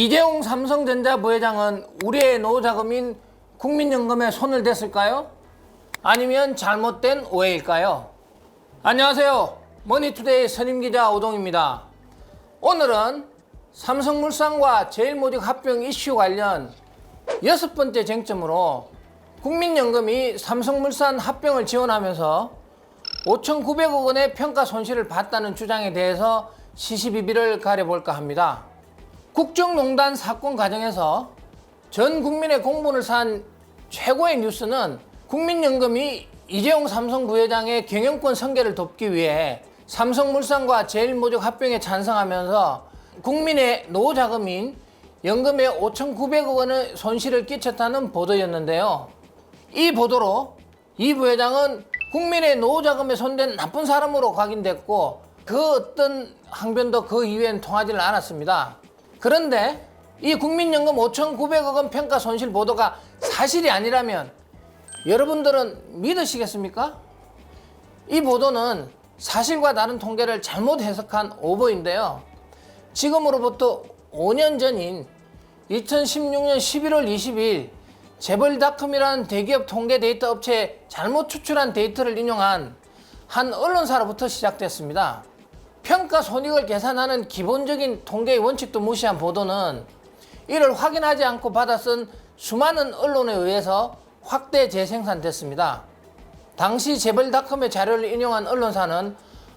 이재용 삼성전자 부회장은 우리의 노후자금인 국민연금에 손을 댔을까요? 아니면 잘못된 오해일까요? 안녕하세요. 머니투데이 선임기자 오동입니다. 오늘은 삼성물산과 제일모직 합병 이슈 관련 6번째 쟁점으로 국민연금이 삼성물산 합병을 지원하면서 5,900억 원의 평가 손실을 봤다는 주장에 대해서 시시비비를 가려볼까 합니다. 국정농단 사건 과정에서 전 국민의 공분을 산 최고의 뉴스는 국민연금이 이재용 삼성 부회장의 경영권 승계를 돕기 위해 삼성물산과 제일모직 합병에 찬성하면서 국민의 노후자금인 연금에 5,900억 원의 손실을 끼쳤다는 보도였는데요. 이 보도로 이 부회장은 국민의 노후자금에 손댄 나쁜 사람으로 각인됐고 그 어떤 항변도 그 이후엔 통하지를 않았습니다. 그런데 이 국민연금 5,900억 원 평가 손실 보도가 사실이 아니라면 여러분들은 믿으시겠습니까? 이 보도는 사실과 다른 통계를 잘못 해석한 오보인데요. 지금으로부터 5년 전인 2016년 11월 20일 재벌닷컴이라는 대기업 통계 데이터 업체에 잘못 추출한 데이터를 인용한 한 언론사로부터 시작됐습니다. 평가 손익을 계산하는 기본적인 통계의 원칙도 무시한 보도는 이를 확인하지 않고 받아 쓴 수많은 언론에 의해서 확대 재생산됐습니다. 당시 재벌닷컴의 자료를 인용한 언론사는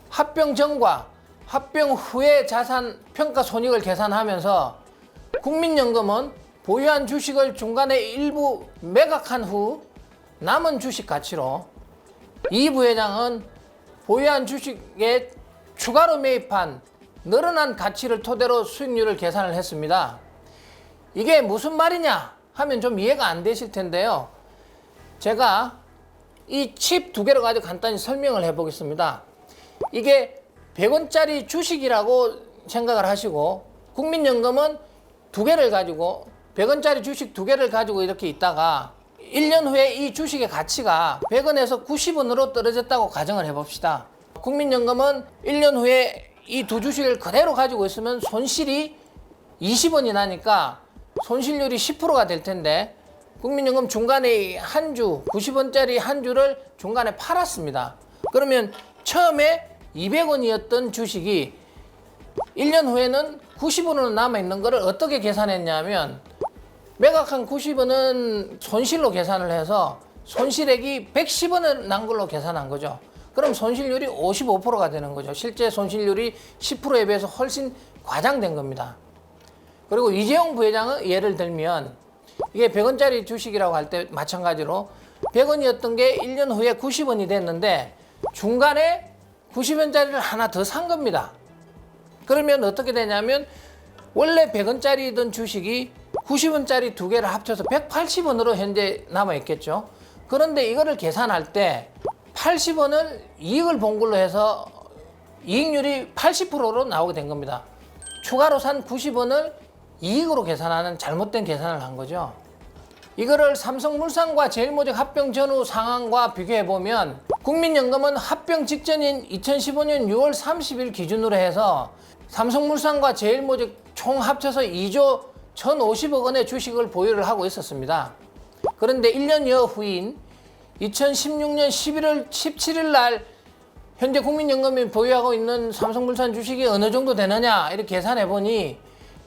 합병 전과 합병 후의 자산 평가 손익을 계산하면서 국민연금은 보유한 주식을 중간에 일부 매각한 후 남은 주식 가치로 이 부회장은 보유한 주식에 추가로 매입한 늘어난 가치를 토대로 수익률을 계산을 했습니다. 이게 무슨 말이냐 하면 좀 이해가 안 되실 텐데요. 제가 이 칩 두 개를 가지고 간단히 설명을 해보겠습니다. 이게 100원짜리 주식이라고 생각을 하시고 국민연금은 두 개를 가지고 100원짜리 주식 두 개를 가지고 이렇게 있다가 1년 후에 이 주식의 가치가 100원에서 90원으로 떨어졌다고 가정을 해봅시다. 국민연금은 1년 후에 이 두 주식을 그대로 가지고 있으면 손실이 20원이 나니까 손실률이 10%가 될 텐데 국민연금 중간에 한 주, 90원짜리 한 주를 중간에 팔았습니다. 그러면 처음에 200원이었던 주식이 1년 후에는 90원으로 남아있는 것을 어떻게 계산했냐면 매각한 90원은 손실로 계산을 해서 손실액이 110원을 난 걸로 계산한 거죠. 그럼 손실률이 55%가 되는 거죠. 실제 손실률이 10%에 비해서 훨씬 과장된 겁니다. 그리고 이재용 부회장은 예를 들면 이게 100원짜리 주식이라고 할 때 마찬가지로 100원이었던 게 1년 후에 90원이 됐는데 중간에 90원짜리를 하나 더 산 겁니다. 그러면 어떻게 되냐면 원래 100원짜리던 주식이 90원짜리 두 개를 합쳐서 180원으로 현재 남아있겠죠. 그런데 이거를 계산할 때 80원을 이익을 본 걸로 해서 이익률이 80%로 나오게 된 겁니다. 추가로 산 90원을 이익으로 계산하는 잘못된 계산을 한 거죠. 이거를 삼성물산과 제일모직 합병 전후 상황과 비교해보면 국민연금은 합병 직전인 2015년 6월 30일 기준으로 해서 삼성물산과 제일모직 총 합쳐서 2조 1,050억 원의 주식을 보유를 하고 있었습니다. 그런데 1년여 후인 2016년 11월 17일 날 현재 국민연금이 보유하고 있는 삼성물산 주식이 어느 정도 되느냐 이렇게 계산해보니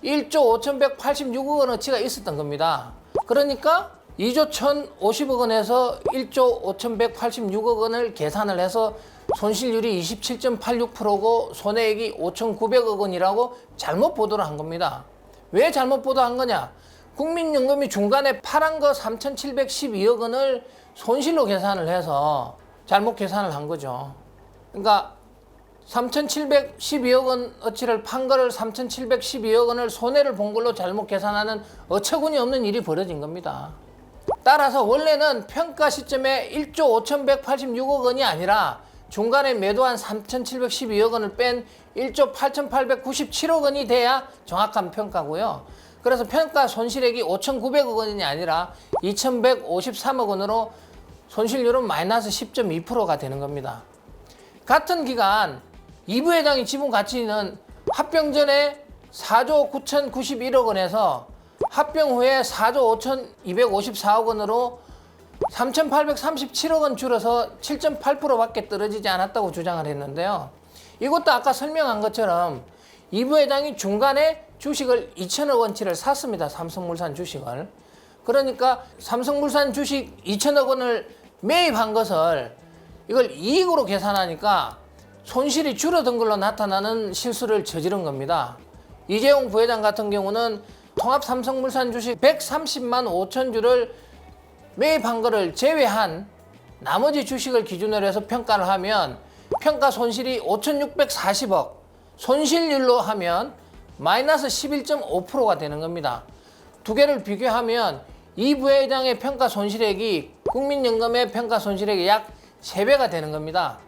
1조 5,186억 원어치가 있었던 겁니다. 그러니까 2조 1,050억 원에서 1조 5,186억 원을 계산을 해서 손실률이 27.86%고 손해액이 5,900억 원이라고 잘못 보도를 한 겁니다. 왜 잘못 보도한 거냐? 국민연금이 중간에 팔은 거 3,712억 원을 손실로 계산을 해서 잘못 계산을 한 거죠. 그러니까 3,712억 원어치를 판 거를 3,712억 원을 손해를 본 걸로 잘못 계산하는 어처구니 없는 일이 벌어진 겁니다. 따라서 원래는 평가 시점에 1조 5,186억 원이 아니라 중간에 매도한 3,712억 원을 뺀 1조 8,897억 원이 돼야 정확한 평가고요. 그래서 평가 손실액이 5,900억 원이 아니라 2,153억 원으로 손실률은 마이너스 10.2%가 되는 겁니다. 같은 기간 이 부회장의 지분 가치는 합병 전에 4조 9,091억 원에서 합병 후에 4조 5,254억 원으로 3,837억 원 줄어서 7.8%밖에 떨어지지 않았다고 주장을 했는데요. 이것도 아까 설명한 것처럼 이 부회장이 중간에 주식을 2천억 원치를 샀습니다. 삼성물산 주식을. 그러니까 삼성물산 주식 2천억 원을 매입한 것을 이걸 이익으로 계산하니까 손실이 줄어든 걸로 나타나는 실수를 저지른 겁니다. 이재용 부회장 같은 경우는 통합 삼성물산 주식 130만 5천 주를 매입한 거를 제외한 나머지 주식을 기준으로 해서 평가를 하면 평가 손실이 5,640억, 손실률로 하면 마이너스 11.5%가 되는 겁니다. 두 개를 비교하면 이 부회장의 평가 손실액이 국민연금의 평가 손실액이 약 3배가 되는 겁니다.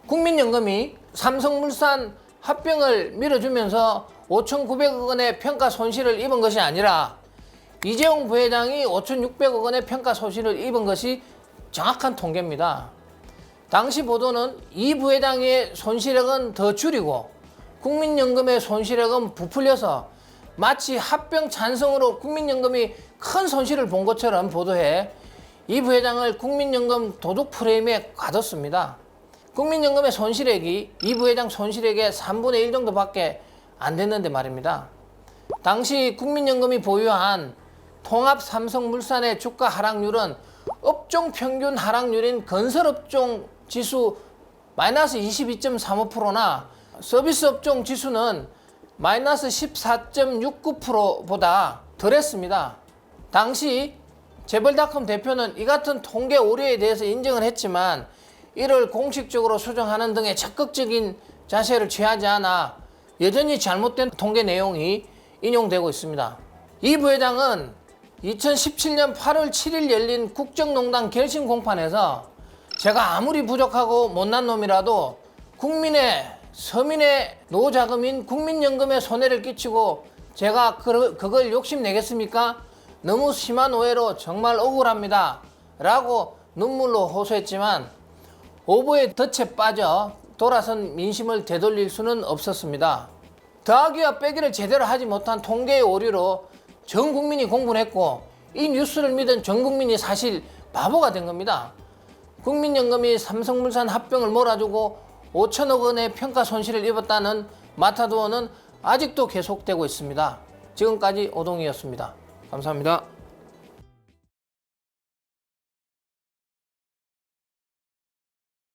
국민연금이 삼성물산 합병을 밀어주면서 5,900억 원의 평가 손실을 입은 것이 아니라 이재용 부회장이 5,600억 원의 평가 손실을 입은 것이 정확한 통계입니다. 당시 보도는 이 부회장의 손실액은 더 줄이고 국민연금의 손실액은 부풀려서 마치 합병 찬성으로 국민연금이 큰 손실을 본 것처럼 보도해 이 부회장을 국민연금 도둑 프레임에 가뒀습니다. 국민연금의 손실액이 이 부회장 손실액의 3분의 1 정도밖에 안 됐는데 말입니다. 당시 국민연금이 보유한 통합 삼성물산의 주가 하락률은 업종 평균 하락률인 건설업종 지수 마이너스 22.35%나 서비스 업종 지수는 마이너스 14.69%보다 덜했습니다. 당시 재벌닷컴 대표는 이 같은 통계 오류에 대해서 인정을 했지만 이를 공식적으로 수정하는 등의 적극적인 자세를 취하지 않아 여전히 잘못된 통계 내용이 인용되고 있습니다. 이 부회장은 2017년 8월 7일 열린 국정농단 결심 공판에서 제가 아무리 부족하고 못난 놈이라도 국민의 서민의 노자금인 국민연금에 손해를 끼치고 제가 그걸 욕심내겠습니까? 너무 심한 오해로 정말 억울합니다. 라고 눈물로 호소했지만 오보에 덫에 빠져 돌아선 민심을 되돌릴 수는 없었습니다. 더하기와 빼기를 제대로 하지 못한 통계의 오류로 전 국민이 공분했고 이 뉴스를 믿은 전 국민이 사실 바보가 된 겁니다. 국민연금이 삼성물산 합병을 몰아주고 5천억 원의 평가 손실을 입었다는 마타도어는 아직도 계속되고 있습니다. 지금까지 오동이었습니다. 감사합니다.